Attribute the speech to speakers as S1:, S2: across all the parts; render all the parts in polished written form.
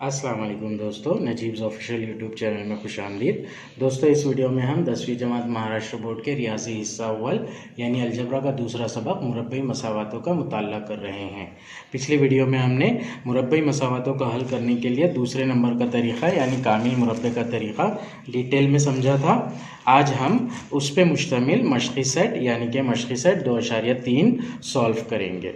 S1: अस्सलाम वालेकुम दोस्तों, नजीब्स ऑफिशियल यूट्यूब चैनल में खुशामदीद। दोस्तों, इस वीडियो में हम 10वीं जमात महाराष्ट्र बोर्ड के रियाजी हिस्सा अव्वल यानी अलजबरा का दूसरा सबक मुरब्बई मसावातों का मुताल्ला कर रहे हैं। पिछली वीडियो में हमने मुरब्बई मसावातों का हल करने के लिए दूसरे नंबर का तरीक़ा यानी कामिल मुरब्बे का तरीक़ा डिटेल में समझा था। आज हम उस पर मुश्तमिल मशक़ी सेट यानी कि मशक़ी सेट 2.3 सॉल्व करेंगे।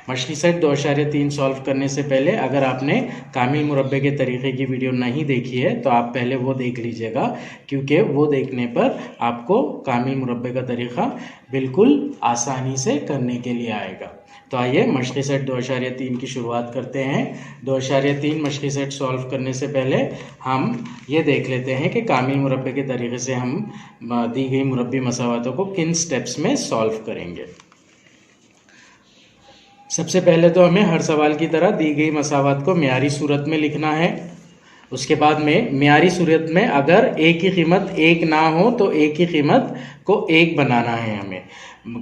S1: मशक़ी सेट 2.3 सॉल्व करने से पहले अगर आपने कामिल मुरब्बे के तरीक़े की वीडियो नहीं देखी है तो आप पहले वो देख लीजिएगा, क्योंकि वो देखने पर आपको कामिल मुरब्बे का तरीक़ा बिल्कुल आसानी से करने के लिए आएगा। तो आइए मशक़ी सेट 2.3 की शुरुआत करते हैं। 2.3 मशक़ी सेट सॉल्व करने से पहले हम ये देख लेते हैं कि कामिल मुरब्बे के तरीक़े से हम दी गई मुरब्बी मसावातों को किन स्टेप्स में सॉल्व करेंगे। सबसे पहले तो हमें हर सवाल की तरह दी गई मसावात को मियारी सूरत में लिखना है। उसके बाद में मियारी सूरत में अगर ए की कीमत 1 ना हो तो ए की कीमत को 1 बनाना है। हमें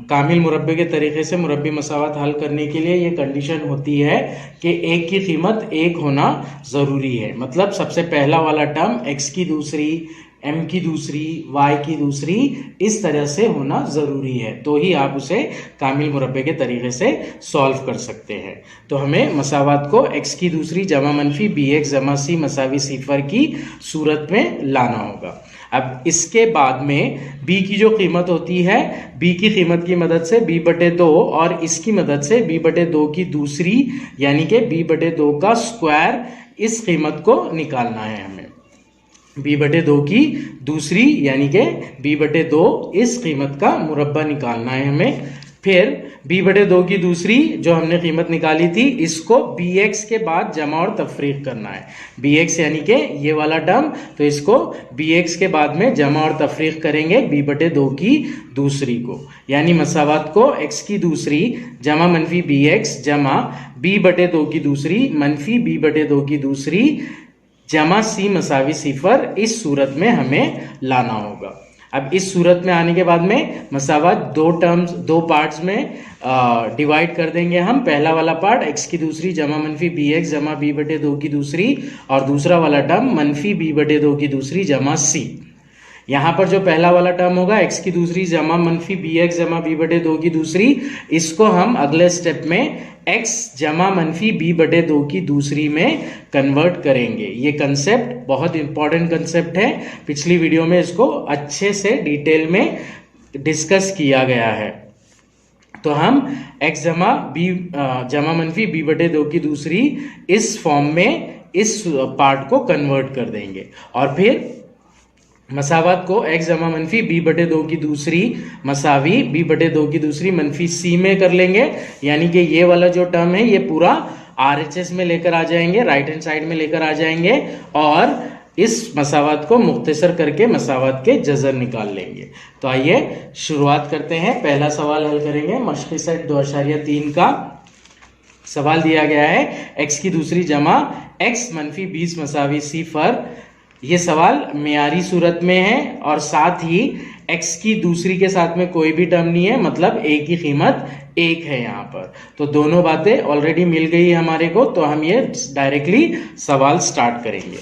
S1: कामिल मुरब्बे के तरीके से मुरब्बी मसावात हल करने के लिए ये कंडीशन होती है कि ए की कीमत 1 होना ज़रूरी है। मतलब सबसे पहला वाला टर्म x की दूसरी, m की दूसरी, y की दूसरी इस तरह से होना ज़रूरी है, तो ही आप उसे कामिल मुरब्बे के तरीके से सॉल्व कर सकते हैं। तो हमें मसावात को x की दूसरी जमा मनफी bx जमा c मसावी सिफर की सूरत में लाना होगा। अब इसके बाद में b की जो कीमत होती है, b की कीमत की मदद से b/2 और इसकी मदद से b/2 की दूसरी यानी कि b/2 का स्क्वायर, इस कीमत को निकालना है। हमें b/2 की दूसरी यानी कि b/2 इस कीमत का मुरब्बा निकालना है हमें। फिर b/2 की दूसरी जो हमने कीमत निकाली थी, इसको bx के बाद जमा और तफरीक करना है। bx यानी कि ये वाला टर्म, तो इसको bx के बाद में जमा और तफरीक करेंगे b/2 की दूसरी को, यानी मसावात को x की दूसरी जमा मनफी bx जमा b/2 की दूसरी मनफी b/2 की दूसरी जमा c मसावी सिफर, इस सूरत में हमें लाना होगा। अब इस सूरत में आने के बाद में मसावात दो पार्ट्स में डिवाइड कर देंगे हम। पहला वाला पार्ट x की दूसरी जमा मनफी bx जमा b/2 की दूसरी, और दूसरा वाला टर्म मनफी b/2 की दूसरी जमा c। यहाँ पर जो पहला वाला टर्म होगा x की दूसरी जमा मनफी bx जमा b/2 की दूसरी, इसको हम अगले स्टेप में x जमा मनफी b/2 की दूसरी में कन्वर्ट करेंगे। ये कंसेप्ट बहुत इंपॉर्टेंट कंसेप्ट है, पिछली वीडियो में इसको अच्छे से डिटेल में डिस्कस किया गया है। तो हम x जमा b जमा मनफी b/2 की दूसरी इस फॉर्म में इस पार्ट को कन्वर्ट कर देंगे, और फिर मसावात को x जमा मनफी b/2 की दूसरी मसावी b/2 की दूसरी मनफी c में कर लेंगे, यानी कि ये वाला जो टर्म है ये पूरा RHS में लेकर आ जाएंगे, राइट हैंड साइड में लेकर आ जाएंगे, और इस मसावात को मुख्तसर करके मसावात के जज़र निकाल लेंगे। तो आइए शुरुआत करते हैं। पहला सवाल हल करेंगे मशक़ी सेट 2.3 का। सवाल दिया गया है x की दूसरी जमा x मनफी 20 मसावी सिफर। ये सवाल मियारी सूरत में है और साथ ही x की दूसरी के साथ में कोई भी टर्म नहीं है, मतलब a की कीमत 1 है यहाँ पर। तो दोनों बातें ऑलरेडी मिल गई हमारे को, तो हम ये डायरेक्टली सवाल स्टार्ट करेंगे।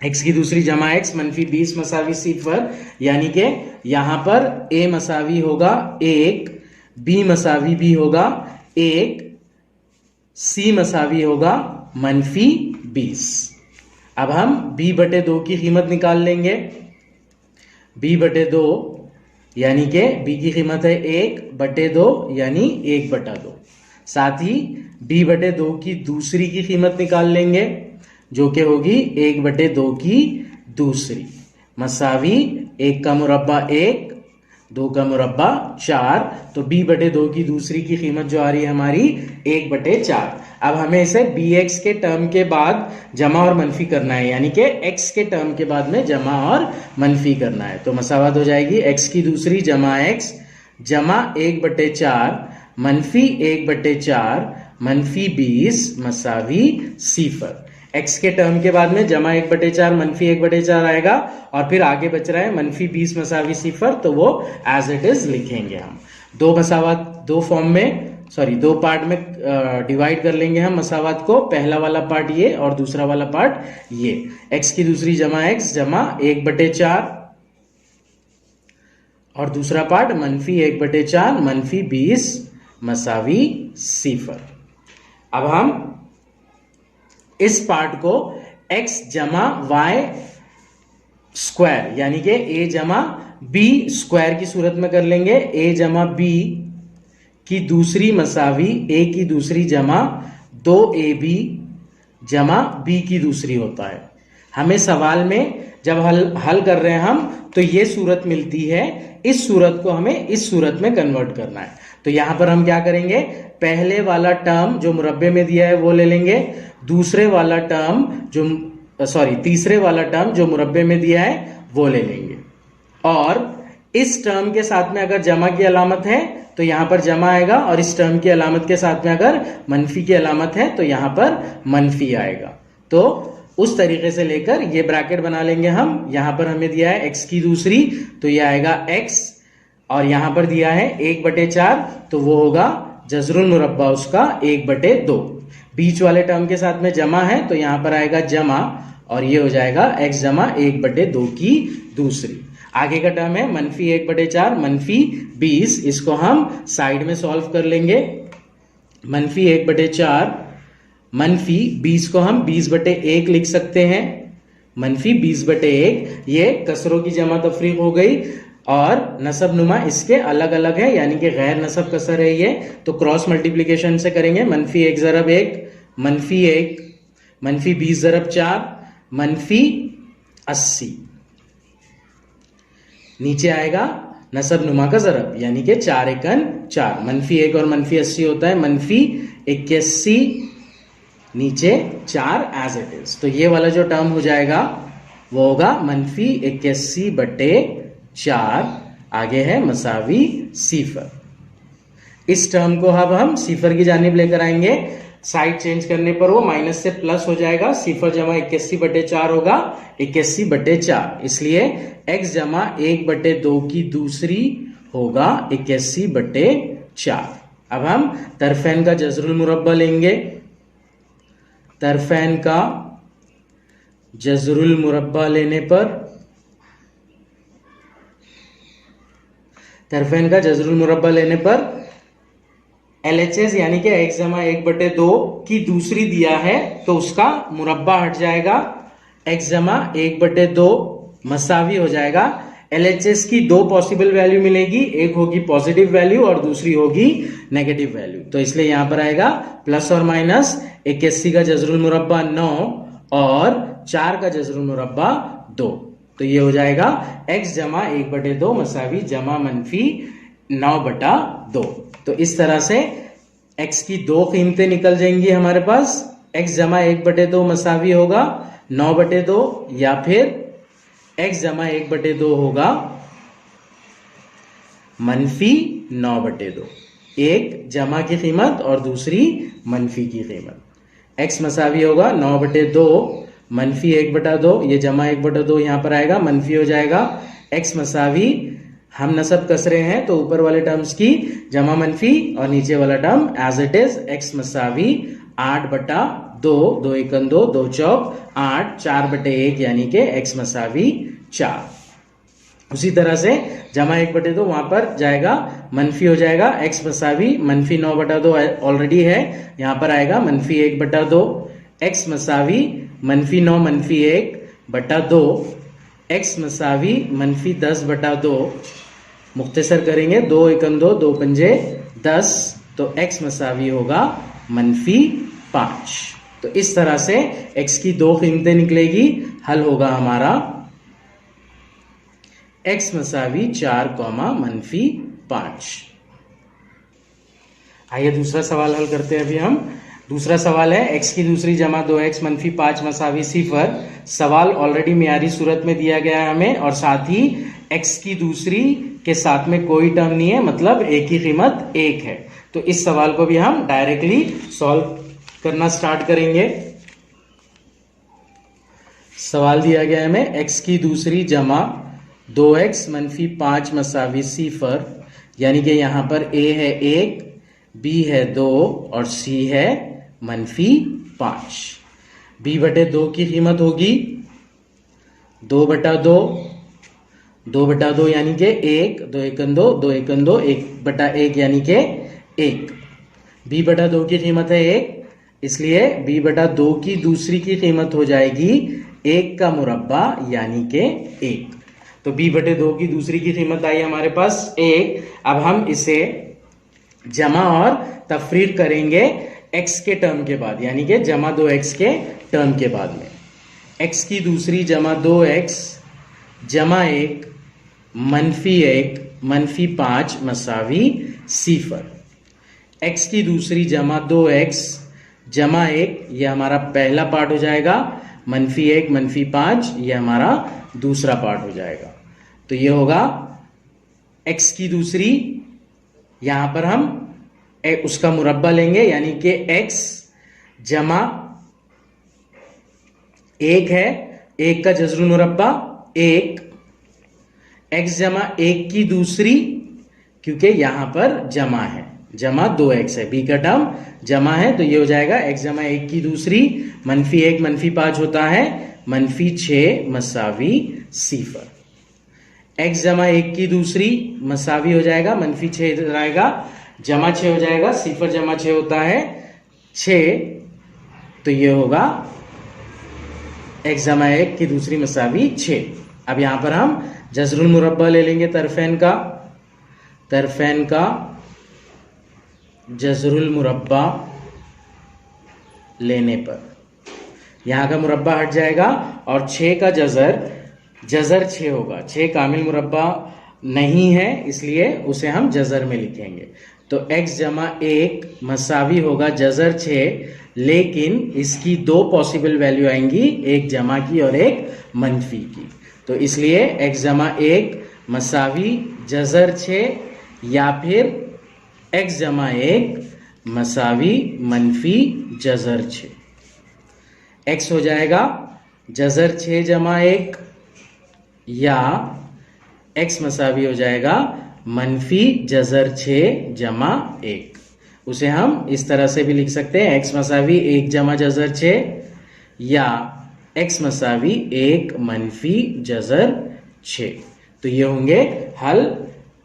S1: x की दूसरी जमा x मनफी 20 मसावी सिफर, यानी कि यहाँ पर a मसावी होगा 1, b मसावी भी होगा 1, c मसावी होगा मनफी 20। अब हम b/2 की कीमत निकाल लेंगे। b/2 यानी कि b की कीमत है 1/2 यानी 1/2। साथ ही b/2 की दूसरी की कीमत निकाल लेंगे, जो कि होगी 1/2 की दूसरी मसावी 1 का मुरब्बा 1, 2 का मुरब्बा 4। तो b/2 की दूसरी की कीमत जो आ रही है हमारी 1/4। अब हमें इसे bx के टर्म के बाद जमा और मनफी करना है, यानी कि x के टर्म के बाद में जमा और मनफी करना है। तो मसावत हो जाएगी x की दूसरी जमा x जमा 1/4 मनफी 1/4 मनफी 20 मसावी सिफर। x के टर्म के बाद में जमा 1/4 मंफी 1/4 आएगा और फिर आगे बच रहा है मंफी 20 मसावी सिफर, तो वो एज इट इज लिखेंगे हम। दो मसावात दो पार्ट में डिवाइड कर लेंगे हम मसावात को। पहला वाला पार्ट ये और दूसरा वाला पार्ट ये। x की दूसरी जमा x जमा 1/4 और दूसरा पार्ट मंफी 1/4 मंफी 20 मसावी सिफर। अब हम इस पार्ट को x जमा y स्क्वायर यानी कि a जमा b स्क्वायर की सूरत में कर लेंगे। a जमा b की दूसरी मसावी a की दूसरी जमा 2ab जमा b की दूसरी होता है। हमें सवाल में जब हल कर रहे हैं हम तो ये सूरत मिलती है, इस सूरत को हमें इस सूरत में कन्वर्ट करना है। तो यहां पर हम क्या करेंगे, पहले वाला टर्म जो मुरब्बे में दिया है वो ले लेंगे, तीसरे वाला टर्म जो मुरब्बे में दिया है वो ले लेंगे। और इस टर्म के साथ में अगर जमा की अलामत है तो यहां पर जमा आएगा, और इस टर्म की अलामत के साथ में अगर मनफी की अलामत है तो यहां पर मनफी आएगा। तो उस तरीके से लेकर ये ब्रैकेट बना लेंगे हम। यहां पर हमें दिया है x की दूसरी, तो ये आएगा x, और यहां पर दिया है 1/4, तो वो होगा जजरुल मुरब्बा उसका 1/2। बीच वाले टर्म के साथ में जमा है तो यहां पर आएगा जमा, और ये हो जाएगा x जमा 1/2 की दूसरी। आगे का टर्म है मनफी 1/4 मनफी 20, इसको हम साइड में सॉल्व कर लेंगे। मनफी 1/4 मनफी 20 को हम 20/1 लिख सकते हैं। मनफी 20/1, ये कसरों की जमा तफरीक हो गई, और नसब नुमा इसके अलग अलग है यानी कि गैर नसब कसर है ये, तो क्रॉस मल्टीप्लिकेशन से करेंगे। मनफी 1 ज़रब 1 मनफी 1, मनफी 20 ज़रब 4 मनफी 80। नीचे आएगा नसब नुमा का ज़रब यानी कि 4 एकन 4, मनफी 1 और मनफी 80 होता है मनफी 81, नीचे 4 एज इट इज। तो ये वाला जो टर्म हो जाएगा वो होगा मनफी 81/4, आगे है मसावी सिफर। इस टर्म को अब हम सिफर की जानिब लेकर आएंगे। साइड चेंज करने पर वो माइनस से प्लस हो जाएगा। सिफर जमा 81/4 होगा 81/4, इसलिए x जमा 1/2 की दूसरी होगा 81/4। अब हम तरफैन का जजरुल मुरब्बा लेंगे। तरफैन का जजरुल मुरब्बा लेने पर LHS यानी कि x जमा 1/2 की दूसरी दिया है तो उसका मुरब्बा हट जाएगा, x जमा 1/2 मसावी हो जाएगा। LHS की दो पॉसिबल वैल्यू मिलेगी, एक होगी पॉजिटिव वैल्यू और दूसरी होगी नेगेटिव वैल्यू। तो इसलिए यहां पर आएगा प्लस और माइनस। 81 का जजरुल मुरब्बा 9 और 4 का जजरुल मुरब्बा 2, तो ये हो जाएगा x जमा 1/2 मसावी जमा मनफी 9/2। तो इस तरह से x की दो कीमतें निकल जाएंगी हमारे पास। x जमा 1/2 मसावी होगा 9/2, या फिर x जमा 1/2 होगा मनफी 9/2। एक जमा की कीमत और दूसरी मनफी की कीमत। x मसावी होगा 9/2 मनफी 1/2, ये जमा 1/2 यहां पर आएगा, मनफी हो जाएगा। x मसावी हम नसब कस रहे हैं तो ऊपर वाले टर्म्स की जमा मनफी और नीचे वाला term as it is. x मसावी 8/2, 2 एकन 2, 2 चौक 8, 4/1 यानी कि x मसावी 4। उसी तरह से जमा 1/2 वहां पर जाएगा, मनफी हो जाएगा। x मसावी मनफी 9/2 ऑलरेडी है, यहां पर आएगा मनफी 1/2। x मसावी मनफी 9 मनफी 1/2, x मसावी मनफी 10/2। मुख्तसर करेंगे, 2 एकन 2, 2 पंजे 10, तो x मसावी होगा मनफी 5। तो इस तरह से x की दो कीमतें निकलेगी। हल होगा हमारा x मसावी 4 मनफी 5। आइए दूसरा सवाल हल करते हैं अभी हम। दूसरा सवाल है x की दूसरी जमा 2x मनफी 5 मसावी 0। सवाल ऑलरेडी मियारी सूरत में दिया गया है हमें, और साथ ही x की दूसरी के साथ में कोई टर्म नहीं है, मतलब a की कीमत 1 है। तो इस सवाल को भी हम डायरेक्टली सॉल्व करना स्टार्ट करेंगे। सवाल दिया गया है हमें x की दूसरी जमा 2x मनफी 5 मसावी सिफर, यानी कि यहाँ पर a है 1, b है 2 और c है मनफी 5। b बटे 2 की कीमत होगी 2 बटा 2, 2 बटा 2 यानी कि 1, 2 एकन 2, 2 एकन 2, 1 बटा 1 यानी कि 1। b बटा 2 की कीमत है 1, इसलिए b बटा 2 की दूसरी की कीमत हो जाएगी 1 का मुरब्बा यानी कि 1। तो b बटे 2 की दूसरी की कीमत आई हमारे पास 1। अब हम इसे जमा और तफरीक करेंगे x के टर्म के बाद, यानी कि जमा 2x के टर्म के बाद में। x की दूसरी जमा 2x जमा 1 मनफी 1 मनफी 5 मसावी सिफर। x की दूसरी जमा 2x जमा 1, ये हमारा पहला पार्ट हो जाएगा, मनफी 1 मनफी 5 ये हमारा दूसरा पार्ट हो जाएगा। तो ये होगा x की दूसरी, यहां पर हम उसका मुरब्बा लेंगे, यानी कि x जमा 1 है, 1 का जज़रुल मुरब्बा 1, x जमा 1 की दूसरी, क्योंकि यहां पर जमा है, जमा 2x है, b का टर्म जमा है, तो ये हो जाएगा x जमा 1 की दूसरी मनफी 1 मनफी 5 होता है मनफी 6 मसावी सिफर। x जमा 1 की दूसरी मसावी हो जाएगा, मनफी 6 इधर आएगा, जमा 6 हो जाएगा, सिफर जमा 6 होता है 6, तो ये होगा x जमा 1 की दूसरी मसावी 6। अब यहां पर हम जज़रुल मुरब्बा ले लेंगे तरफैन का, तरफैन का जज़रुल मुरब्बा लेने पर यहां का मुरब्बा हट जाएगा और 6 का जज़र 6 होगा। 6 कामिल मुरब्बा नहीं है, इसलिए उसे हम जज़र में लिखेंगे। तो x जमा 1 मसावी होगा जज़र 6, लेकिन इसकी 2 पॉसिबल वैल्यू आएंगी, एक जमा की और एक मनफी की। तो इसलिए x जमा 1 मसावी जज़र 6 या फिर x जमा 1 मसावी मनफी जज़र 6। x हो जाएगा जज़र 6 जमा 1 या x मसावी हो जाएगा मनफी जज़र 6 जमा 1। उसे हम इस तरह से भी लिख सकते हैं, x मसावी 1 जमा जज़र 6 या x मसावी 1 मनफी जज़र 6। तो ये होंगे हल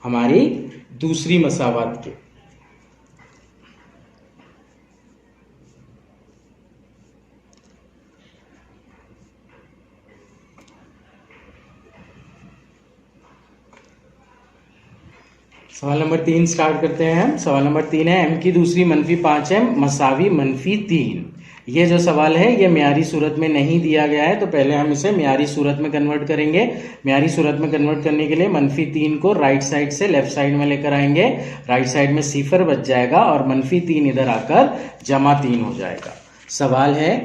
S1: हमारी दूसरी मसावात के। सवाल नंबर 3 स्टार्ट करते हैं हम। सवाल नंबर 3 है m की दूसरी मनफी 5m मसावी मनफी 3। ये जो सवाल है ये मियारी सूरत में नहीं दिया गया है, तो पहले हम इसे मियारी सूरत में कन्वर्ट करेंगे। मियारी सूरत में कन्वर्ट करने के लिए मनफी 3 को राइट साइड से लेफ्ट साइड में लेकर आएंगे, राइट साइड में सिफर बच जाएगा और मनफी 3 इधर आकर जमा 3 हो जाएगा। सवाल है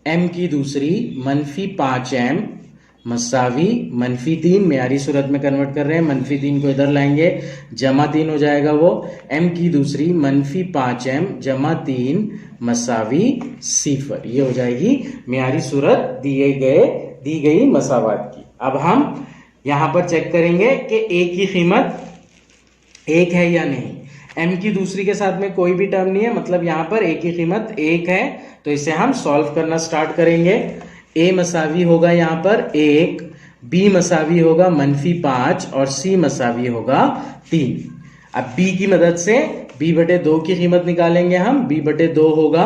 S1: m की दूसरी मनफी 5m मसावी मनफी 3, मियारी सूरत में कन्वर्ट कर रहे हैं, मनफी 3 को इधर लाएंगे, जमा 3 हो जाएगा वो। m की दूसरी मनफी 5m जमा 3 मसावी सिफर, ये हो जाएगी मियारी सूरत दी गई मसावात की। अब हम यहां पर चेक करेंगे कि a की कीमत 1 है या नहीं। m की दूसरी के साथ में कोई भी टर्म नहीं है, मतलब यहां पर a की कीमत 1 है, तो इसे हम सॉल्व करना स्टार्ट करेंगे। a मसावी होगा यहाँ पर 1, b मसावी होगा मनफी 5 और c मसावी होगा 3। अब b की मदद से b बटे 2 की कीमत निकालेंगे हम। b बटे 2 होगा,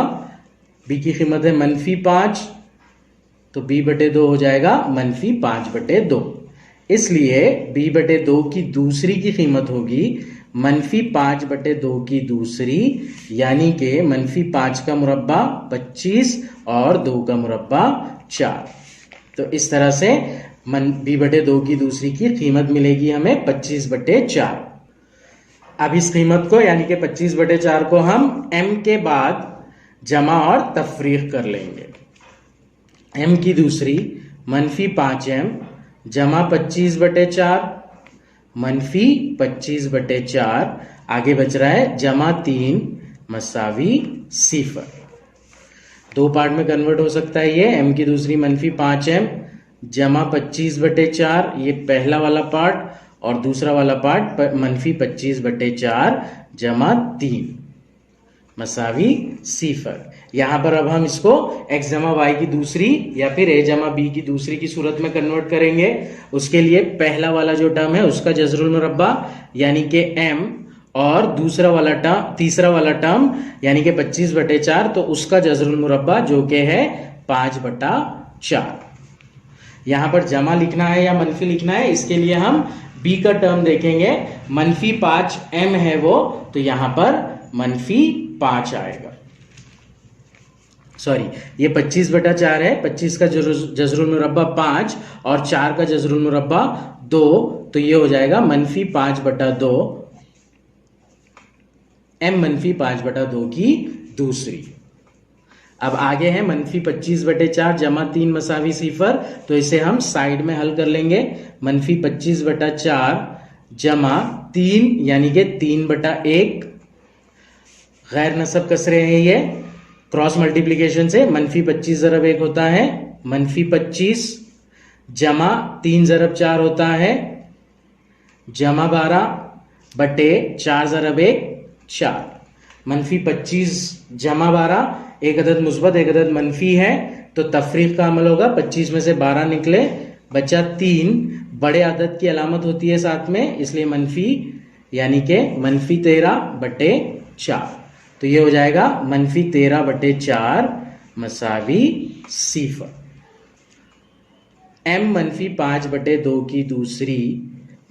S1: b की कीमत है मनफी 5, तो b बटे 2 हो जाएगा मनफी 5 बटे 2। इसलिए b बटे 2 की दूसरी की कीमत होगी मनफी 5 बटे 2 की दूसरी, यानी कि मनफी 5 का मुरब्बा 25 और 2 का मुरब्बा 4। तो इस तरह से b बटे 2 की दूसरी की कीमत मिलेगी हमें 25 बटे 4। अब इस कीमत को यानी कि 25 बटे 4 को हम m के बाद जमा और तफरीक कर लेंगे। m की दूसरी मनफी 5m जमा 25 बटे 4 मनफी 25 बटे 4, आगे बच रहा है जमा 3 मसावी सिफर। दो पार्ट में कन्वर्ट हो सकता है ये, m की दूसरी मनफी 5m जमा 25/4, ये पहला वाला पार्ट, और दूसरा वाला पार्ट मनफी 25/4 जमा 3 मसावी 0। यहां पर अब हम इसको x जमा y की दूसरी या फिर a जमा b की दूसरी की सूरत में कन्वर्ट करेंगे। उसके लिए पहला वाला जो टर्म है उसका जज़रुल मुरब्बा यानी कि m, और दूसरा वाला टर्म, तीसरा वाला टर्म यानी कि 25/4, तो उसका जज़रुल मुरब्बा जो कि है 5/4। यहां पर जमा लिखना है या मनफी लिखना है, इसके लिए हम b का टर्म देखेंगे। मनफी 5m है वो, तो यहां पर मनफी 5 आएगा। सॉरी, ये 25/4 है, 25 का जज़रुल मुरब्बा 5 और 4 का जज़रुल मुरब्बा 2, तो ये हो जाएगा मनफी 5/2, m मनफी 5/2 की दूसरी। अब आगे है मनफी 25/4 जमा 3 मसावी 0, तो इसे हम साइड में हल कर लेंगे। मनफी 25/4 जमा 3 यानी कि 3/1, गैर नसब कसरे हैं ये, क्रॉस मल्टीप्लीकेशन से मनफी 25 ज़रब 1 होता है, मनफी 25 जमा 3 ज़रब 4 होता है, जमा 12/4 ज़रब 1 4। मनफी 25 जमा 12, एक अदद मुस्बत एक अदद मनफी है, तो तफरीक का अमल होगा। 25 में से 12 निकले, बचा 3, बड़े अदद की अलामत होती है साथ में, इसलिए मनफी यानी कि मनफी 13/4, तो ये हो जाएगा मनफी 13/4 मसावी 0। m मनफी 5/2 की दूसरी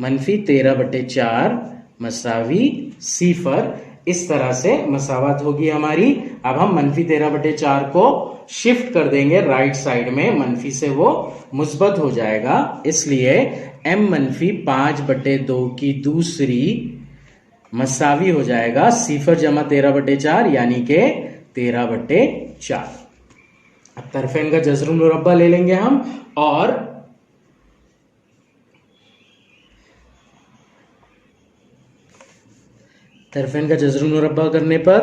S1: मनफी 13/4 मसावी 0। इस तरह से मसावत होगी हमारी। अब हम मनफी 13/4 को शिफ्ट कर देंगे राइट साइड में, मनफी से वो मुस्बत हो जाएगा, इसलिए m मनफी 5/2 की दूसरी मसावी हो जाएगा 0 जमा 13/4 यानी कि 13/4। अब तरफेन का जज़रुल मुरब्बा ले लेंगे हम, और तरफेन का जज़रुल मुरब्बा करने पर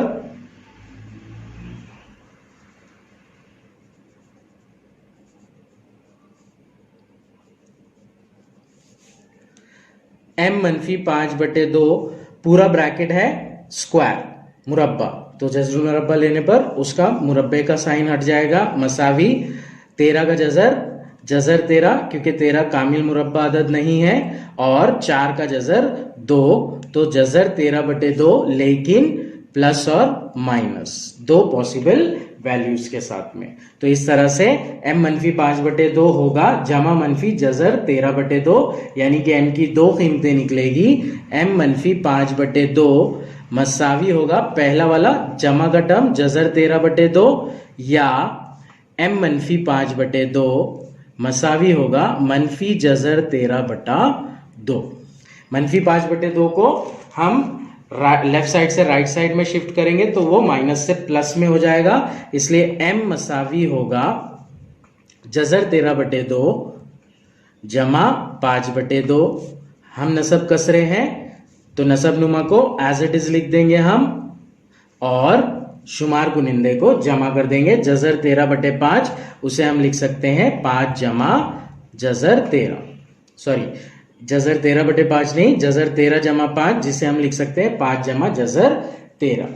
S1: m मनफी 5/2 पूरा ब्रैकेट है स्क्वायर मुरब्बा, तो जज़रुल मुरब्बा लेने पर उसका मुरब्बे का साइन हट जाएगा। मसावी 13 का जज़र 13, क्योंकि 13 कामिल मुरब्बा अदद नहीं है, और 4 का जज़र 2, तो जज़र 13/2 लेकिन प्लस और माइनस 2 पॉसिबल वैल्यूज के साथ में। तो इस तरह से m मनफी 5/2 होगा जमा मनफी जज़र 13/2, यानी कि m की 2 कीमतें निकलेगी। m मनफी 5/2 मसावी होगा पहला वाला जमा का टर्म जज़र 13/2, या m मनफी 5/2 मसावी होगा मनफी जज़र 13/2। मनफी 5/2 को हम लेफ्ट साइड से राइट साइड में शिफ्ट करेंगे तो वो माइनस से प्लस में हो जाएगा, इसलिए m मसावी होगा जज़र 13/2 जमा 5/2। हम नसब कसरे हैं तो नसब नुमा को एज इट इज लिख देंगे हम, और शुमार कुनिंदे को जमा कर देंगे। जज़र 13/5 उसे हम लिख सकते हैं 5 जमा जज़र 13, सॉरी जज़र 13/5 नहीं, जज़र 13 जमा 5, जिसे हम लिख सकते हैं 5 जमा जज़र 13।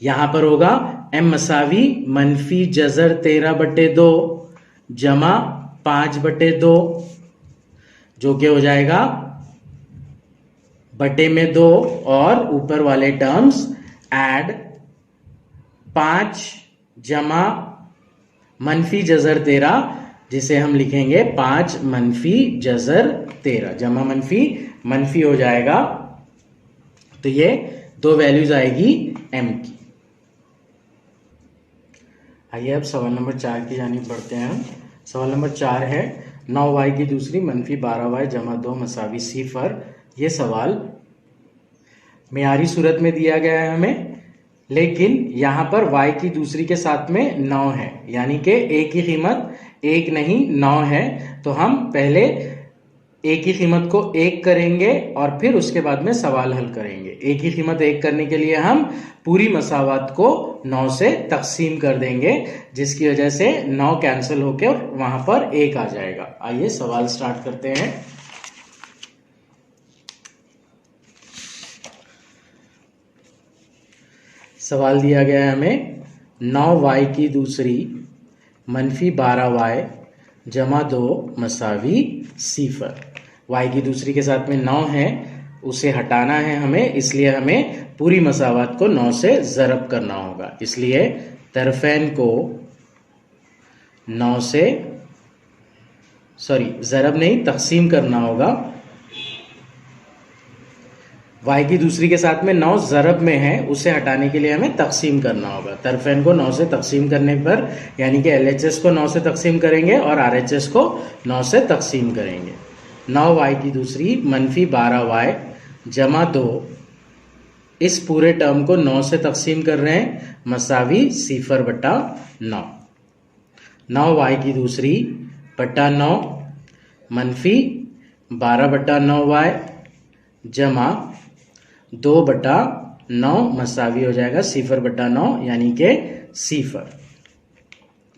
S1: यहां पर होगा m मसावी मनफी जज़र 13/2 जमा 5/2, जो कि हो जाएगा बटे में 2 और ऊपर वाले टर्म्स ऐड 5 जमा मनफी जज़र 13, जिसे हम लिखेंगे 5 मनफी जज़र 13, जमा मनफी मनफी हो जाएगा। तो ये 2 वैल्यूज आएगी m की। आइए अब सवाल नंबर 4 की जानिब बढ़ते हैं हम। सवाल नंबर 4 है 9y की दूसरी मनफी 12y जमा 2 मसावी 0। ये सवाल मियारी सूरत में दिया गया है हमें, लेकिन यहां पर y की दूसरी के साथ में 9 है, यानी कि a की कीमत 1 नहीं 9 है। तो हम पहले एक की कीमत को 1 करेंगे और फिर उसके बाद में सवाल हल करेंगे। एक की कीमत 1 करने के लिए हम पूरी मसावत को 9 से तकसीम कर देंगे, जिसकी वजह से 9 कैंसिल होकर वहां पर 1 आ जाएगा। आइए सवाल स्टार्ट करते हैं। सवाल दिया गया है हमें 9y की दूसरी मनफी 12y जमा 2 मसावी 0। y की दूसरी के साथ में 9 है, उसे हटाना है हमें, इसलिए हमें पूरी मसावत को 9 से ज़रब करना होगा। इसलिए तरफैन को 9 से ज़रब नहीं तकसीम करना होगा। y की दूसरी के साथ में 9 ज़रब में है, उसे हटाने के लिए हमें तकसीम करना होगा। तरफैन को 9 से तकसीम करने पर यानी कि LHS को 9 से तकसीम करेंगे और RHS को 9 से तकसीम करेंगे। 9y की दूसरी मनफी 12y जमा 2, इस पूरे टर्म को 9 से तकसीम कर रहे हैं, मसावी 0/9। 9y की दूसरी बटा 9 मनफी 12/9y जमा 2/9 मसावी हो जाएगा 0/9 यानी के 0।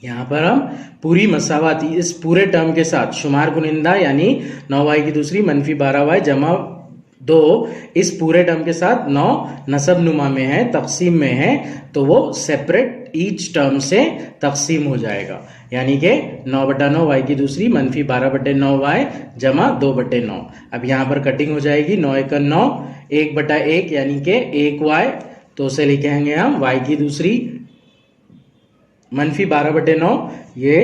S1: यहाँ पर हम पूरी मसावत इस पूरे टर्म के साथ शुमार कुनिंदा यानी 9y की दूसरी मनफी 12y जमा 2 इस पूरे टर्म के साथ 9 नसब नुमा में है, तकसीम में है, तो वो सेपरेट ईच टर्म से तकसीम हो जाएगा। यानी कि 9/9 y की दूसरी मनफी 12/9 y जमा 2/9। अब यहाँ पर कटिंग हो जाएगी, 9 × 9 1/1 यानी कि 1y, तो उसे लिखेंगे हम y की दूसरी मनफी 12/9। ये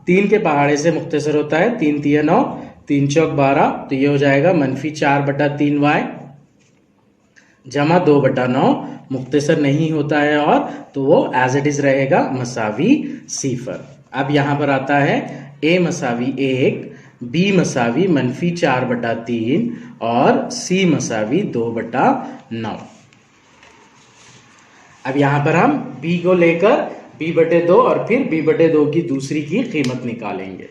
S1: 3 के पहाड़े से मुख्तसर होता है, 3 × 9 3 × 4 12, तो ये हो जाएगा मनफी 4/3y जमा 2/9। मुख्तसर नहीं होता है और तो वो एज इट इज रहेगा मसावी 0। अब यहाँ पर आता है a मसावी 1, b मसावी मनफी 4/3 और c मसावी 2/9। अब यहाँ पर हम b को लेकर b/2 और फिर b/2 की दूसरी की कीमत निकालेंगे।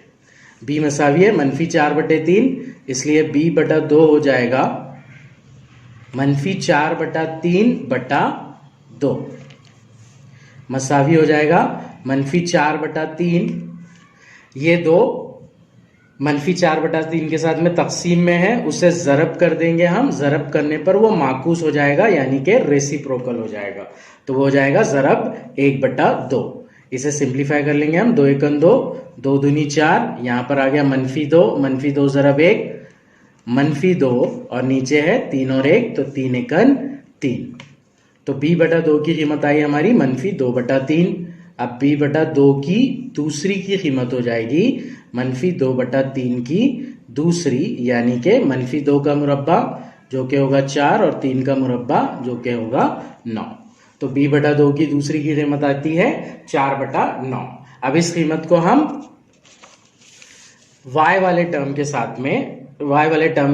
S1: b मसावी है मनफी 4/3, इसलिए b/2 हो जाएगा मनफी 4/3/2, मसावी हो जाएगा मनफी 4/3। ये 2 मनफी 4/3 के साथ में तकसीम में है, उसे ज़रब कर देंगे हम। ज़रब करने पर वो माकूस हो जाएगा यानी कि रेसिप्रोकल हो जाएगा, तो वो हो जाएगा ज़रब 1/2। इसे सिंप्लीफाई कर लेंगे हम, 2 × 2 2 दूनी 4, यहाँ पर आ गया मनफी 2 ज़रब 1 मनफी 2 और नीचे है 3 और 1 तो 3 × 3, तो b/2 की कीमत आई हमारी मनफी 2/3। अब b/2 की दूसरी की कीमत हो जाएगी मनफी 2/3 की दूसरी, यानी कि मनफी 2 का मुरब्बा जो कि होगा 4 और 3 का मुरब्बा जो कि होगा 9, तो b/2 की दूसरी की कीमत आती है 4/9। अब इस कीमत को हम y वाले टर्म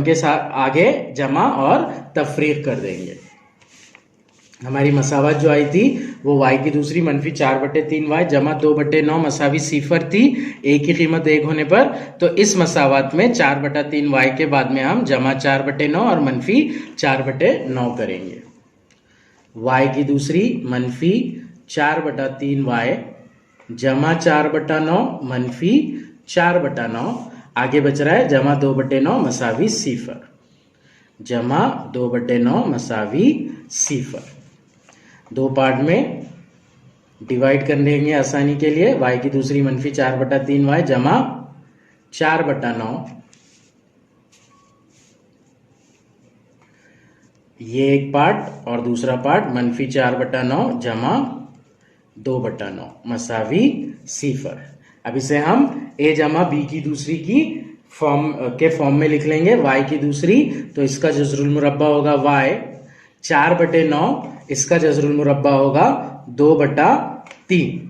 S1: के साथ आगे जमा और तफरीक कर देंगे। हमारी मसावत जो आई थी वो y की दूसरी मनफी 4/3y जमा 2/9 मसावी 0 थी, a की कीमत 1 होने पर, तो इस मसावत में 4/3y के बाद में हम जमा 4/9 और मनफी 4/9 करेंगे। y की दूसरी मनफी 4/3y जमा 4/9 मनफी 4/9, आगे बच रहा है जमा 2/9 मसावी 0, जमा 2/9 मसावी 0। 2 पार्ट में डिवाइड कर लेंगे आसानी के लिए। y की दूसरी मनफी 4/3y जमा 4/9, ये एक पार्ट, और दूसरा पार्ट मनफी 4/9 जमा 2/9 मसावी 0। अब इसे हम a जमा b की दूसरी की फॉर्म में लिख लेंगे। y की दूसरी, तो इसका जज़रुल मुरब्बा होगा y 4/9, इसका जज़रुल मुरब्बा होगा 2/3।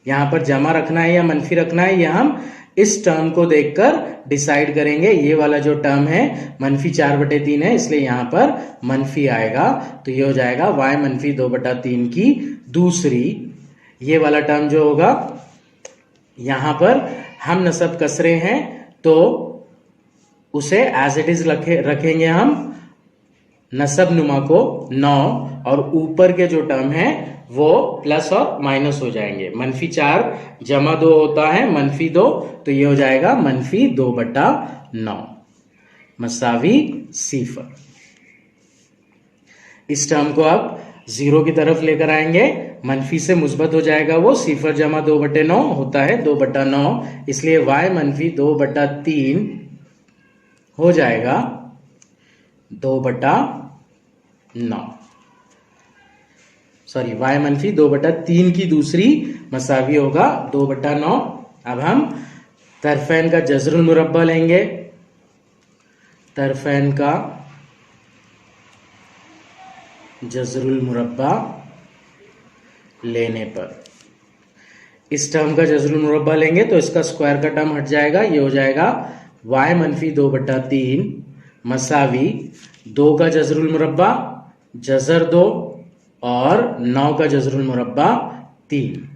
S1: यहाँ पर जमा रखना है या मनफी रखना है, यह हम इस टर्म को देखकर डिसाइड करेंगे। ये वाला जो टर्म है मनफी 4/3 है, इसलिए यहाँ पर मनफी आएगा, तो ये हो जाएगा y मनफी 2/3 की दूसरी। ये वाला टर्म जो होगा, यहाँ पर हम नसब कसरे हैं तो उसे एज इट इज रखेंगे हम नसब नुमा को 9, और ऊपर के जो टर्म है वो प्लस और माइनस हो जाएंगे। -4 जमा 2 होता है -2, तो ये हो जाएगा -2/9 मसावी 0। इस टर्म को आप 0 की तरफ लेकर आएंगे, मनफी से मुस्बत हो जाएगा वो, 0 जमा 2/9 होता है 2/9, इसलिए y -2/3 हो जाएगा 2/9। सॉरी, y -2/3 की दूसरी मसावी होगा 2/9। अब हम तरफैन का जज़रुल मुरब्बा लेंगे। तरफैन का जज़रुल मुरब्बा लेने पर इस टर्म का जज़रुल मुरब्बा लेंगे तो इसका स्क्वायर का टर्म हट जाएगा, ये हो जाएगा y -2/3 मसावी 2 का जज़रुल मुरब्बा जज़र 2 और 9 का जज़रुल मुरब्बा 3।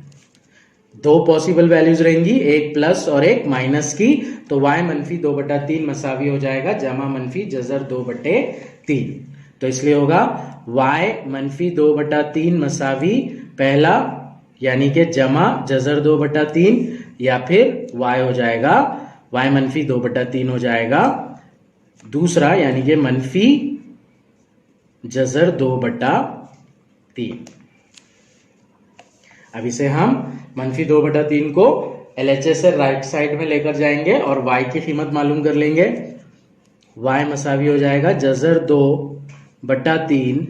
S1: 2 पॉसिबल वैल्यूज रहेंगी, एक प्लस और एक माइनस की, तो y -2/3 मसावी हो जाएगा जमा मनफी जज़र 2/3। तो इसलिए होगा y -2/3 मसावी पहला यानी कि जमा जज़र 2/3, या फिर y हो जाएगा y -2/3 हो जाएगा दूसरा यानी कि मनफी जज़र 2/3। अब इसे हम -2/3 को LHS से राइट साइड में लेकर जाएंगे और y की कीमत मालूम कर लेंगे। y मसावी हो जाएगा जज़र 2/3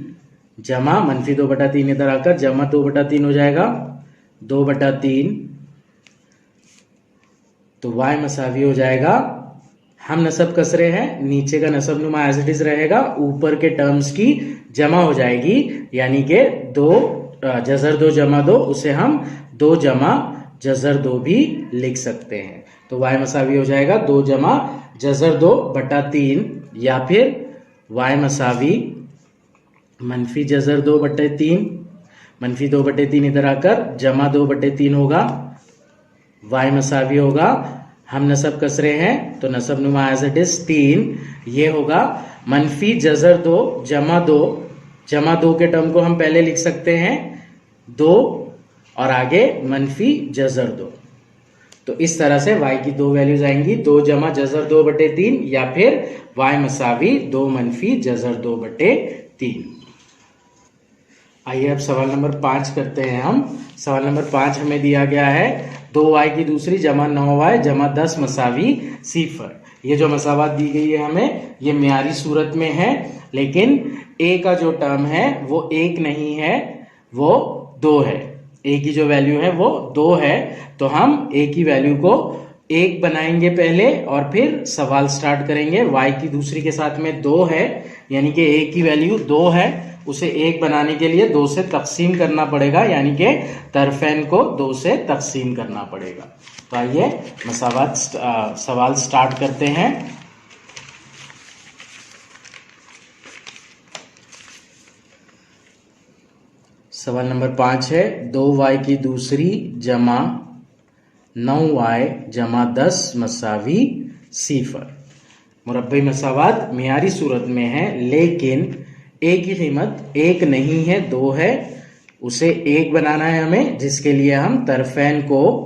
S1: जमा -2/3 इधर आकर जमा 2/3 हो जाएगा 2/3, तो y मसावी हो जाएगा, हम नसब कस रहे हैं, नीचे का नसब नुमा एज इट इज रहेगा, ऊपर के टर्म्स की जमा हो जाएगी, यानी कि 2 जज़र 2 जमा 2, उसे हम 2 जमा जज़र 2 भी लिख सकते हैं। तो y मसावी हो जाएगा 2 जमा जज़र 2/3, या फिर y मसावी मनफी जज़र 2/3, मनफी 2/3 इधर आकर जमा 2/3 होगा, y मसावी होगा, हम नसब कस रहे हैं तो नसब नुमा एज इट इज 3, ये होगा मनफी जज़र 2 जमा 2, जमा 2 के टर्म को हम पहले लिख सकते हैं 2 और आगे मनफी जज़र 2। तो इस तरह से y की 2 वैल्यूज आएंगी, 2 जमा जज़र 2/3 या फिर y मसावी 2 मनफी जज़र 2/3। आइए अब सवाल नंबर 5 करते हैं हम। सवाल नंबर 5 हमें दिया गया है 2y की दूसरी जमा 9y जमा 10 मसावी 0। ये जो मसावत दी गई है हमें, ये म्यारी सूरत में है, लेकिन a का जो टर्म है वो 1 नहीं है, वो 2 है। a की जो वैल्यू है वो 2 है, तो हम a की वैल्यू को 1 बनाएंगे पहले और फिर सवाल स्टार्ट करेंगे। y की दूसरी के साथ में 2 है, यानी कि a की वैल्यू 2 है, उसे 1 बनाने के लिए 2 से तकसीम करना पड़ेगा, यानी कि तरफैन को 2 से तकसीम करना पड़ेगा। तो आइए मसावत सवाल स्टार्ट करते हैं। सवाल नंबर 5 है 2y की दूसरी जमा 9y जमा 10 मसावी 0। मुरब्बी मसावत मियारी सूरत में है, लेकिन a की कीमत 1 नहीं है, 2 है, उसे 1 बनाना है हमें, जिसके लिए हम तरफैन को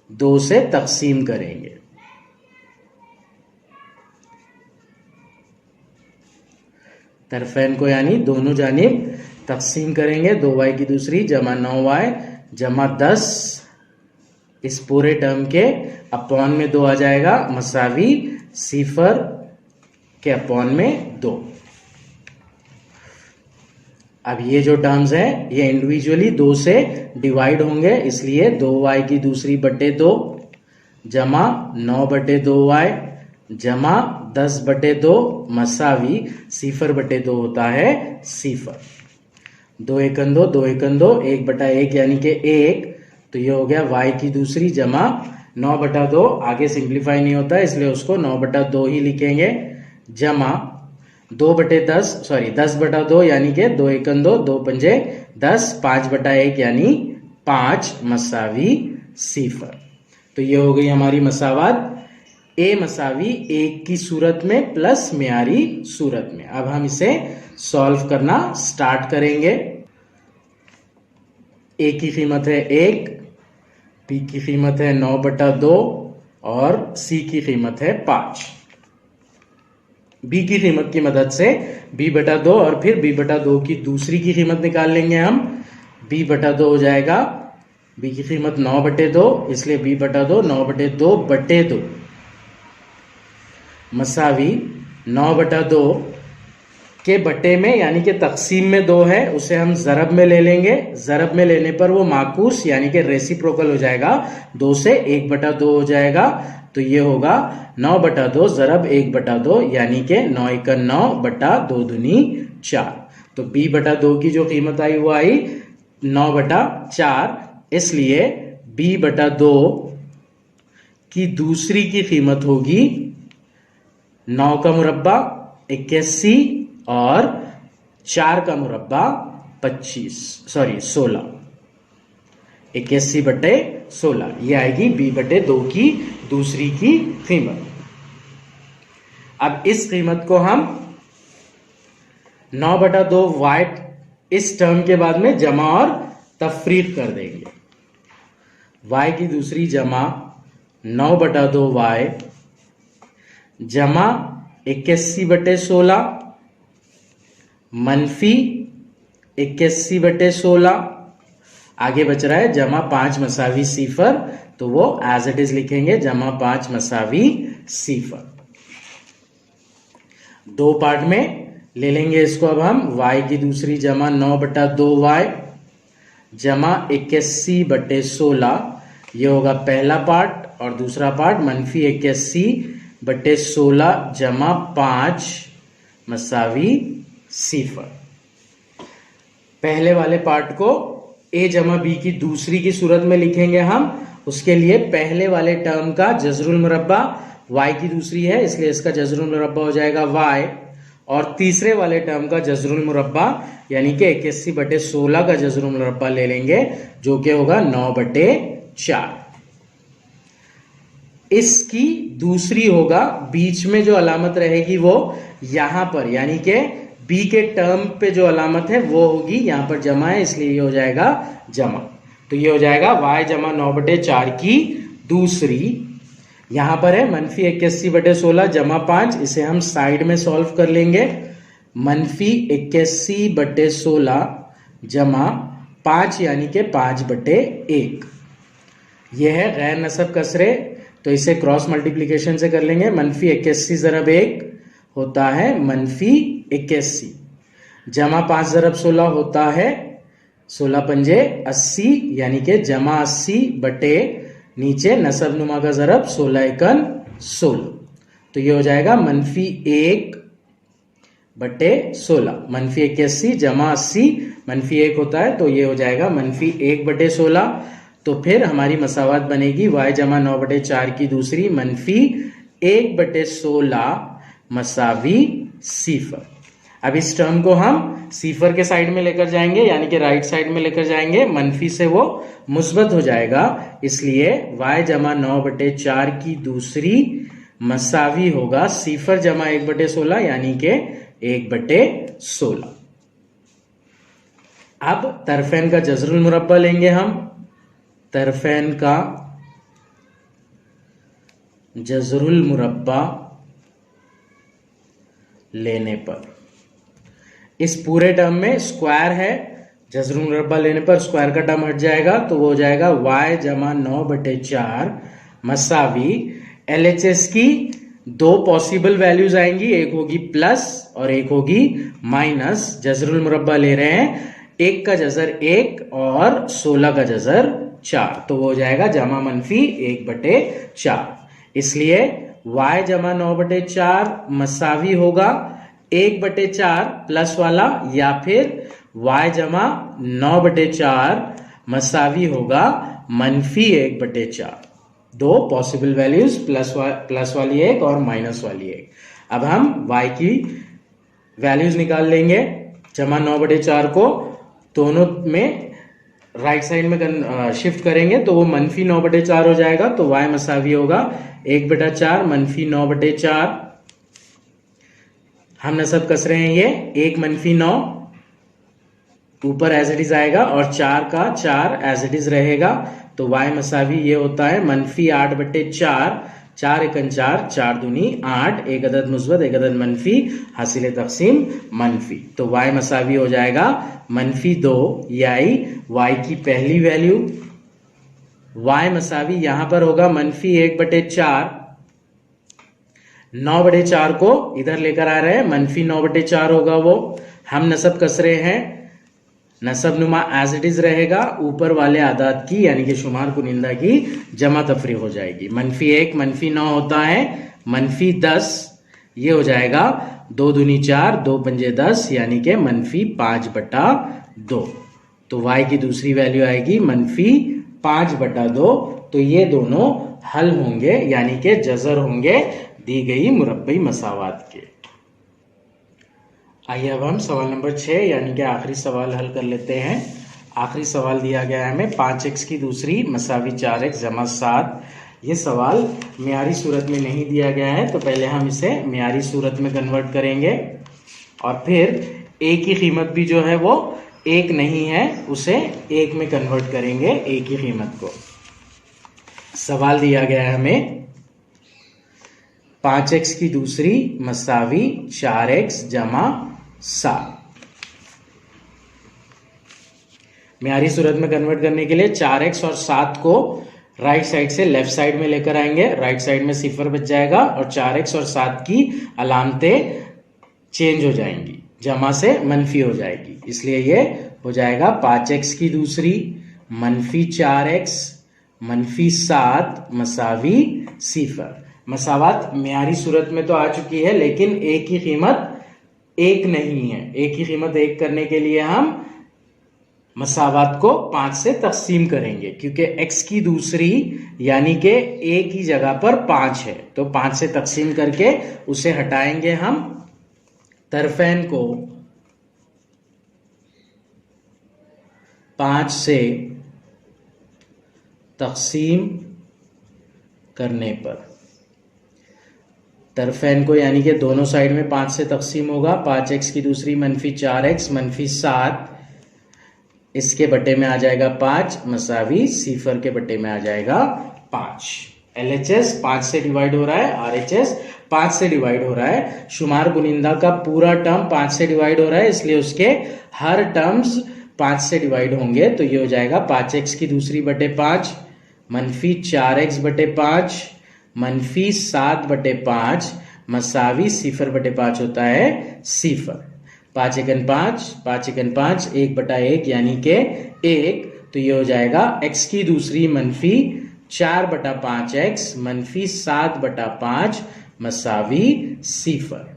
S1: 2 से तकसीम करेंगे। तरफैन को यानी दोनों जानिब तकसीम करेंगे। 2y की दूसरी जमा 9y जमा 10, इस पूरे टर्म के अपॉन में 2 आ जाएगा, मसावी 0 के अपॉन में 2। अब ये जो टर्म्स हैं ये इंडिविजुअली 2 से डिवाइड होंगे, इसलिए 2y की दूसरी बटे 2 जमा 9/2y जमा 10/2 मसावी 0/2 होता है 0। 2 एकन 2, 2 एकन 2, 1/1 यानी कि 1, तो ये हो गया y की दूसरी जमा 9/2, आगे सिंप्लीफाई नहीं होता इसलिए उसको 9/2 ही लिखेंगे, जमा 2/10 सॉरी 10/2 यानी कि 2 एकन 2, 2 पंजे 10, 5/1 यानी 5 मसावी 0। तो ये हो गई हमारी मसावत ए मसावी 1 की सूरत में प्लस म्यारी सूरत में। अब हम इसे सॉल्व करना स्टार्ट करेंगे। ए की कीमत है 1, बी की कीमत है 9/2 और सी की कीमत है 5। बी की कीमत की मदद से b/2 और फिर b/2 की दूसरी की कीमत निकाल लेंगे हम। b/2 हो जाएगा, बी की कीमत 9/2, इसलिए b/2 9/2 मसावी 9/2 के बटे में यानी कि तकसीम में 2 है, उसे हम ज़रब में ले लेंगे। ज़रब में लेने पर वो माकूस यानी कि रेसिप्रोकल हो जाएगा, 2 से 1/2 हो जाएगा। तो ये होगा 9/2 ज़रब 1/2 यानी कि 9 × 9 बटा 2 दूनी 4। तो b/2 की जो कीमत आई वो आई 9/4, इसलिए b/2 की दूसरी की कीमत होगी 9 का मुरब्बा 81 और 4 का मुरब्बा 16। 81/16 ये आएगी b/2 की दूसरी की कीमत। अब इस कीमत को हम 9/2 y इस टर्म के बाद में जमा और तफरीक कर देंगे। y की दूसरी जमा 9/2 y जमा 81/16 मनफी 81/16, आगे बच रहा है जमा 5 मसावी सिफर, तो वो एज इट इज लिखेंगे जमा 5 मसावी सिफर। 2 पार्ट में ले लेंगे इसको। अब हम y की दूसरी जमा 9/2 y जमा 81/16, ये होगा पहला पार्ट, और दूसरा पार्ट मनफी 81/16 जमा 5 मसावी सिफर। पहले वाले पार्ट को a जमा b की दूसरी की सूरत में लिखेंगे हम। उसके लिए पहले वाले टर्म का जज़रुल मुरब्बा y की दूसरी है, इसलिए इसका जज़रुल मुरब्बा हो जाएगा y, और तीसरे वाले टर्म का जज़रुल मुरब्बा यानी कि 81/16 का जज़रुल मुरब्बा ले लेंगे, जो कि होगा 9/4। इसकी दूसरी होगा, बीच में जो अलामत रहेगी वो यहां पर, यानी कि b के टर्म पे जो अलामत है वो होगी, यहां पर जमा है इसलिए ये हो जाएगा जमा। तो ये हो जाएगा y जमा 9/4 की दूसरी, यहां पर है मनफी 81/16 जमा 5, इसे हम साइड में सॉल्व कर लेंगे। मनफी 81/16 जमा 5 यानी कि 5/1, यह है गैर नसब कसरे, तो इसे क्रॉस मल्टीप्लीकेशन से कर लेंगे। मनफी 81 ज़रब 1 होता है मनफी 81, जमा 5 ज़रब 16 होता है 16 पंजे 80, यानी कि जमा 80 बटे नीचे नसब नुमा का ज़रब 16 एकन 16, तो ये हो जाएगा मनफी 1/16। मनफी 81 जमा 80 मनफी 1 होता है, तो ये हो जाएगा मनफी 1/16। तो फिर हमारी मसावत बनेगी y जमा 9/4 की दूसरी मनफी 1/16 मसावी सिफर। अब इस टर्म को हम सिफर के साइड में लेकर जाएंगे, यानी कि राइट साइड में लेकर जाएंगे, मनफी से वो मुस्बत हो जाएगा, इसलिए y जमा 9/4 की दूसरी मसावी होगा सिफर जमा 1/16 यानी कि 1/16। अब तरफेन का जज़रुल मुरब्बा लेंगे हम। तरफेन का जज़रुल मुरब्बा लेने पर इस पूरे टर्म में स्क्वायर है, जज़रुल मुरब्बा लेने पर स्क्वायर का टर्म हट जाएगा, तो वो हो जाएगा y जमा 9/4 मसावी LHS की 2 पॉसिबल वैल्यूज आएंगी, एक होगी प्लस और एक होगी माइनस। जज़रुल मुरब्बा ले रहे हैं, 1 का जज़र 1 और 16 का जज़र 4, तो वो हो जाएगा जमा मनफी 1/4। इसलिए y जमा 9/4 मसावी होगा 1/4 प्लस वाला, या फिर y जमा 9/4 मसावी होगा मनफी 1/4। 2 पॉसिबल वैल्यूज, प्लस वाली एक और माइनस वाली एक। अब हम y की वैल्यूज निकाल लेंगे। जमा 9/4 को दोनों में राइट साइड में शिफ्ट करेंगे तो वो -9/4 हो जाएगा। तो y मसावी होगा 1/4 -9/4। हम नसब कस रहे हैं ये 1 -9 ऊपर एज इट इज आएगा और 4 का 4 एज इट इज रहेगा। तो y मसावी ये होता है -8/4। 4 एकन 4, 4 दूनी 8, एक अदद मुस्बत एक अदद मनफी, हासिल तकसीम मनफी। तो y मसावी हो जाएगा -2 यानी y की पहली वैल्यू। y मसावी यहां पर होगा -1/4। 9/4 को इधर लेकर आ रहे हैं, -9/4 होगा वो। हम नसब कस रहे हैं, नसब नुमा एज इट इज रहेगा, ऊपर वाले आदाद की यानी कि शुमार कुनिंदा की जमा तफरी हो जाएगी। -1 -9 होता है -10, ये हो जाएगा 2 दूनी 4, 2 पंजे 10 यानी कि -5/2। तो y की दूसरी वैल्यू आएगी -5/2। तो ये दोनों हल होंगे यानी कि जजर होंगे दी गई मुरब्बई मसावात के। आइए अब हम सवाल नंबर 6 यानी कि आखिरी सवाल हल कर लेते हैं। आखिरी सवाल दिया गया है हमें 5x की दूसरी मसावी 4x जमा 7। ये सवाल मियारी सूरत में नहीं दिया गया है, तो पहले हम इसे मियारी सूरत में कन्वर्ट करेंगे और फिर a की कीमत भी जो है वो 1 नहीं है, उसे 1 में कन्वर्ट करेंगे a की कीमत को। सवाल दिया गया है हमें 5x की दूसरी मसावी 4x जमा 7। मियारी सूरत में कन्वर्ट करने के लिए 4x और 7 को राइट साइड से लेफ्ट साइड में लेकर आएंगे। राइट साइड में सिफर बच जाएगा और 4x और 7 की अलामतें चेंज हो जाएंगी, जमा से मनफी हो जाएगी। इसलिए ये हो जाएगा 5x की दूसरी -4x -7 मसावी सिफर। मसावात मियारी सूरत में तो आ चुकी है, लेकिन a की कीमत 1 नहीं है। a की कीमत 1 करने के लिए हम मसावात को 5 से तकसीम करेंगे, क्योंकि x की दूसरी यानी कि a की जगह पर 5 है, तो 5 से तकसीम करके उसे हटाएंगे हम। तरफैन को 5 से तकसीम करने पर, तरफैन को यानी कि दोनों साइड में 5 से तकसीम होगा। 5x की दूसरी -4x -7, इसके बटे में आ जाएगा 5 मसावी सिफर के बटे में आ जाएगा 5। LHS 5 से डिवाइड हो रहा है, RHS 5 से डिवाइड हो रहा है। शुमार कुनिंदा का पूरा टर्म 5 से डिवाइड हो रहा है, इसलिए उसके हर टर्म्स 5 से डिवाइड होंगे। तो ये हो जाएगा 5x की दूसरी बटे 5 -4x बटे 5 -7/5 मसावी सिफर बटे 5 होता है सिफर। 5 एकन 5, 5 एकन 5, 1/1 यानी के 1। तो ये हो जाएगा x की दूसरी -4/5x -7/5 मसावी सिफर।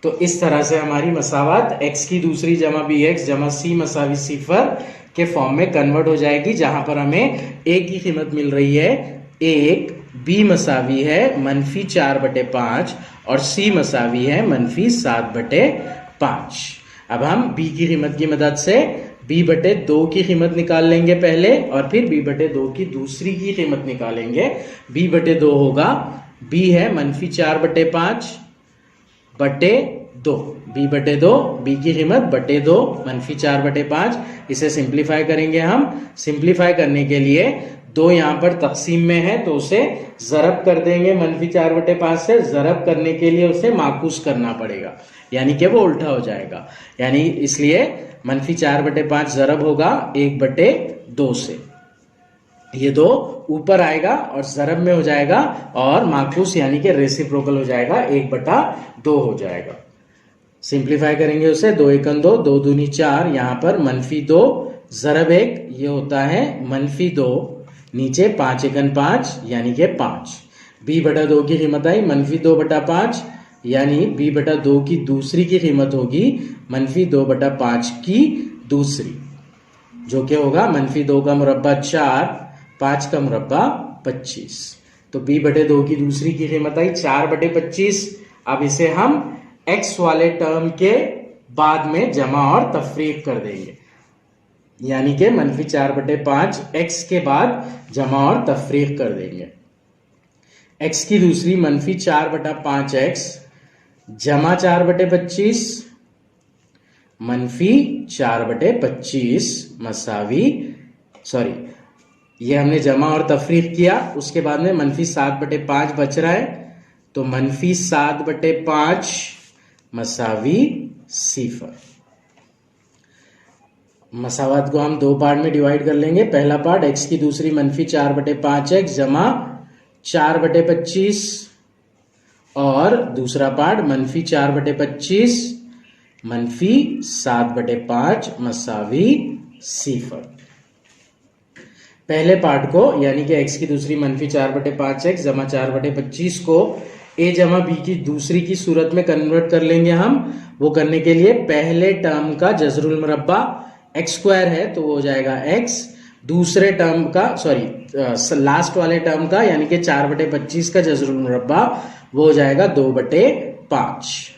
S1: तो इस तरह से हमारी मसावत x की दूसरी जमा bx जमा c मसावी सिफर के फॉर्म में कन्वर्ट हो जाएगी, जहां पर हमें a की कीमत मिल रही है 1, b मसावी है -4/5 और c मसावी है -7/5। अब हम b की कीमत की मदद से b/2 की कीमत निकाल लेंगे पहले, और फिर b/2 की दूसरी की कीमत निकालेंगे। b/2 होगा, b है -4/5 बटे 2, b/2, b की कीमत बटे 2 -4/5। इसे सिंप्लीफाई करेंगे हम। सिंप्लीफाई करने के लिए 2 यहाँ पर तकसीम में है, तो उसे ज़रब कर देंगे -4/5 से। ज़रब करने के लिए उसे माकूस करना पड़ेगा, यानी कि वो उल्टा हो जाएगा। यानी इसलिए -4/5 ज़रब होगा 1/2 से। ये 2 ऊपर आएगा और ज़रब में हो जाएगा, और माकूस यानी कि रेसिप्रोकल हो जाएगा, 1/2 हो जाएगा। सिंप्लीफाई करेंगे उसे। 2 एकन 2, 2 दूनी 4, यहाँ पर -2 ज़रब 1, ये होता है -2, नीचे 5 एकन 5 यानी कि 5। b/2 की कीमत आई -2/5, यानी b/2 की दूसरी की कीमत होगी -2/5 की दूसरी, जो कि होगा -2 का मुरब्बा 4, 5 का मुरब्बा 25। तो b/2 की दूसरी की कीमत आई 4/25। अब इसे हम x वाले टर्म के बाद में जमा और तफरीक कर देंगे। यानी कि -4/5 x के बाद जमा और तफरीक कर देंगे। x की दूसरी -4/5x जमा 4/25 -4/25 मसावी ये हमने जमा और तफरीक किया। उसके बाद में -7/5 बच रहा है, तो -7/5 मसावी 0। मसावात को हम दो पार्ट में डिवाइड कर लेंगे। पहला पार्ट x की दूसरी -4/5x जमा 4/25 और दूसरा पार्ट -4/25 -7/5 मसावी 0। पहले पार्ट को यानी कि x की दूसरी -4/5x जमा 4/25 को a जमा b की दूसरी की सूरत में कन्वर्ट कर लेंगे हम। वो करने के लिए पहले टर्म का जजरुल मुरब्बा x² है तो वो हो जाएगा x, दूसरे टर्म का लास्ट वाले टर्म का यानी कि 4/25 का जजरुल मुरब्बा वो हो जाएगा 2/5।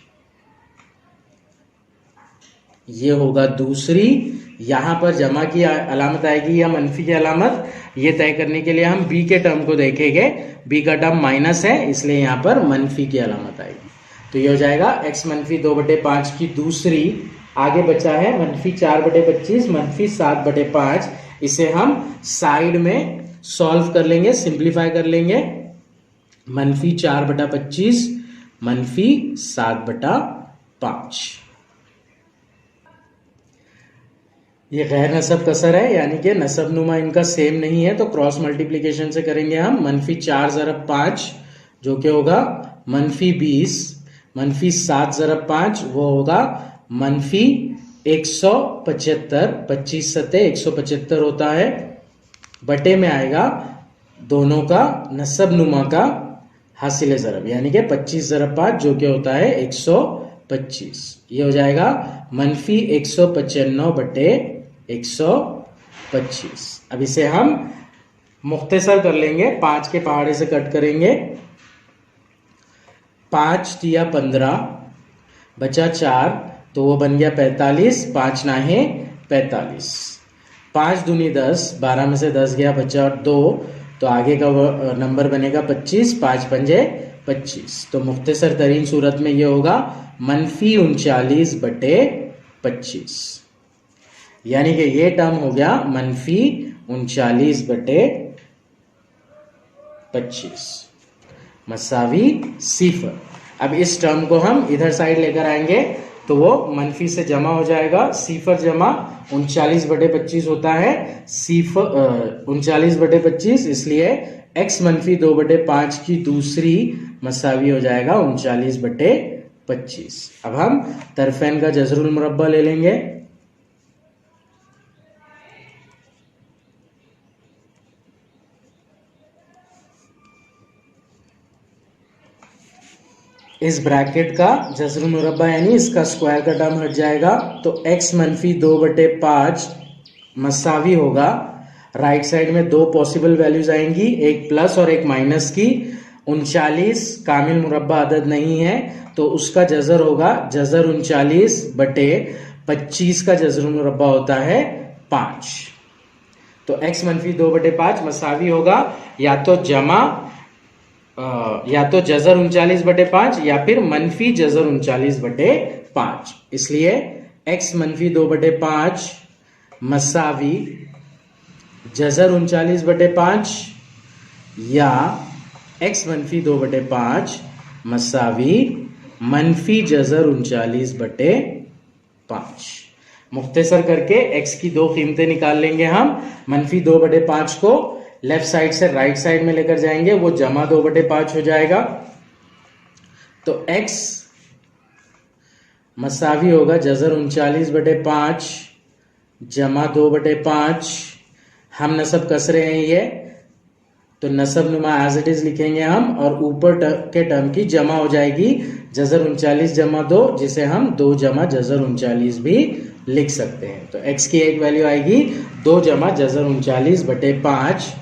S1: ये होगा दूसरी। यहां पर जमा की अलामत आएगी या मनफी की अलामत, ये तय करने के लिए हम b के टर्म को देखेंगे। b का टर्म माइनस है इसलिए यहां पर मनफी की अलामत आएगी। तो ये हो जाएगा x -2/5 की दूसरी। आगे बचा है -4/25 -7/5। इसे हम साइड में सॉल्व कर लेंगे, सिंप्लीफाई कर लेंगे। -4/25 -7/5। ये गैर नसब कसर है यानी कि नसब नुमा इनका सेम नहीं है, तो क्रॉस मल्टीप्लिकेशन से करेंगे हम। -4 ज़रब 5 जो कि होगा -20, -7 ज़रब 5 वो होगा -175। 25 सत्ते 175 होता है, बटे में आएगा दोनों का नसब नुमा का हासिल ज़रब यानी कि 25 ज़रब 5 जो कि होता है 125। ये हो जाएगा -195 बटे 125। अब इसे हम मुख्तसर कर लेंगे, 5 के पहाड़े से कट करेंगे। 5 दिया 15 बचा 4 तो वो बन गया 45। 5 नाहे 45। 5 दूनी 10, 12 में से 10 गया बचा 2 तो आगे का नंबर बनेगा 25। 5 पंजे 25। तो मुख्तसर तरीन सूरत में ये होगा -39 बटे 25, यानी कि ये टर्म हो गया -39 बटे 25 मसावी 0। अब इस टर्म को हम इधर साइड लेकर आएंगे तो वो मनफी से जमा हो जाएगा। 0 जमा 39 बटे 25 होता है 39 बटे 25, इसलिए x -2/5 की दूसरी मसावी हो जाएगा 39 बटे 25। अब हम तरफेन का जजरुल मुरब्बा ले लेंगे। इस ब्रैकेट का जजरुल मुरब्बा यानी इसका स्क्वायर का टर्म हट जाएगा तो x -2/5 मसावी होगा। राइट साइड में दो पॉसिबल वैल्यूज आएंगी, एक प्लस और एक माइनस की। 39 कामिल मुरब्बा अदद नहीं है तो उसका जजर होगा जजर 39 बटे 25 का जजरुल मुरब्बा होता है 5। तो x -2/5 मसावी होगा या तो जजर 39 बटे 5 या फिर मनफी जजर 39 बटे 5। इसलिए x -2/5 मसावी जजर 39 बटे 5 या x -2/5 मसावी मनफी जजर 39 बटे 5। मुख्तसर करके x की दो कीमतें निकाल लेंगे हम। -2/5 को लेफ्ट साइड से राइट साइड में लेकर जाएंगे, वो जमा 2/5 हो जाएगा। तो x मसावी होगा जजर 39 बटे 5 जमा 2/5। हम नसब कस रहे हैं ये, तो नसब नुमा एज इट इज लिखेंगे हम और ऊपर के टर्म की जमा हो जाएगी जजर 39 जमा 2, जिसे हम 2 जमा जजर 39 भी लिख सकते हैं। तो x की एक वैल्यू आएगी 2 जमा जजर 39 बटे 5।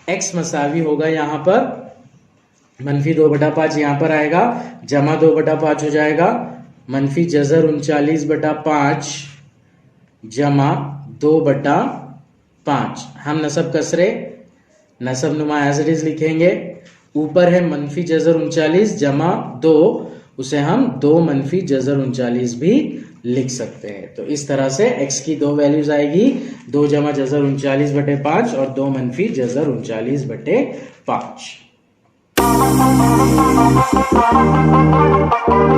S1: x मसावी होगा यहाँ पर -2/5 यहाँ पर आएगा, जमा 2/5 हो जाएगा, मनफी जजर 39 बटा 5 जमा 2/5। हम नसब कसरे नसब नुमा एज इट इज लिखेंगे। ऊपर है मनफी जजर 39 जमा 2, उसे हम 2 मनफी जजर 39 भी लिख सकते हैं। तो इस तरह से x की 2 वैल्यूज आएगी, 2 जमा जजर 39/5 और 2 मनफी जजर 39/5।